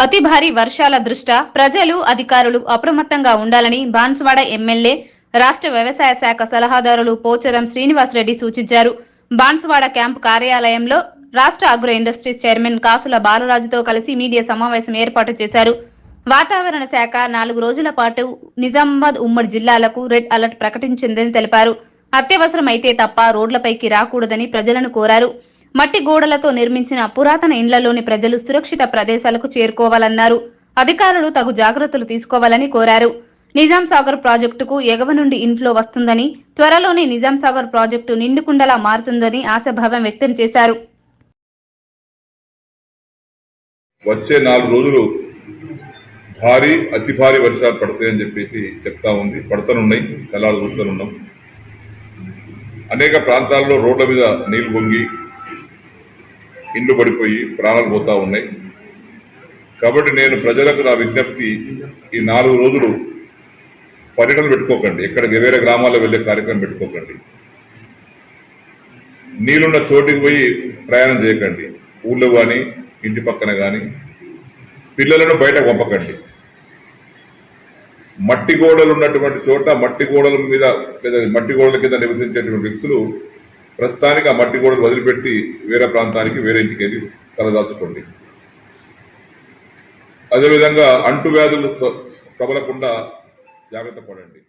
అతి భారీ వర్షాల దృష్ట్యా ప్రజలు అధికారులు అప్రమత్తంగా ఉండాలని బాన్సువాడ ఎమ్మెల్యే రాష్ట్ర వ్యవసాయ శాఖ సలహాదారులు పోచారం శ్రీనివాసరెడ్డి సూచించారు. బాన్సువాడ క్యాంపు కార్యాలయంలో రాష్ట్ర అగ్రో ఇండస్ట్రీస్ చైర్మన్ కాసుల బాలరాజుతో కలిసి మీడియా సమావేశం ఏర్పాటు చేశారు. వాతావరణ శాఖ 4 రోజుల పాటు నిజామాబాద్ ఉమ్మడి జిల్లాలకు రెడ్ అలర్ట్ ప్రకటించిందని తెలిపారు. అత్యవసరమైతే తప్ప రోడ్లపైకి రాకూడదని ప్రజలను కోరారు. మట్టి గోడలతో నిర్మించిన పురాతన ఇండ్లలోని ప్రజలు సురక్షిత ప్రదేశాలకు చేరుకోవాలన్నారు. అధికారులు తగు జాగ్రత్తలు తీసుకోవాలని కోరారు. నిజాం సాగర్ ప్రాజెక్టుకు ఎగువ నుండి ఇన్ఫ్లో వస్తుందని, త్వరలోనే నిజాం సాగర్ ప్రాజెక్టు నిండుకుండలా మారుతుందని ఆశాభావం వ్యక్తం చేశారు. వచ్చే 4 రోజులు భారీ అతి భారీ వర్షాలు పడతాయని చెప్పేసి చెప్తా ఉంది. పడతనున్నాయి, కళ్ళాలు చూస్తున్నాం. అనేక ప్రాంతాల్లో రోడ్ల మీద నీళ్లు పొంగి ఇండ్లు పడిపోయి ప్రాణాలు పోతా ఉన్నాయి. కాబట్టి నేను ప్రజలకు నా విజ్ఞప్తి, ఈ 4 రోజులు పర్యటన పెట్టుకోకండి, ఎక్కడికి వేరే గ్రామాల్లో వెళ్లే కార్యక్రమం పెట్టుకోకండి. నీళ్లున్న చోటికి పోయి ప్రయాణం చేయకండి. ఊళ్ళో కానీ ఇంటి పక్కన కానీ పిల్లలను బయటకు పంపకండి. మట్టి గోడలు ఉన్నటువంటి చోట మట్టి గోడల మీద మట్టి గోడల కింద నివసించేటువంటి వ్యక్తులు ప్రస్తుతానికి ఆ మట్టి గోడలు వదిలిపెట్టి వేరే ప్రాంతానికి వేరే ఇంటికి వెళ్ళి తలదాల్చుకోండి. అదేవిధంగా అంటువ్యాధులు ప్రబలకుండా జాగ్రత్త పడండి.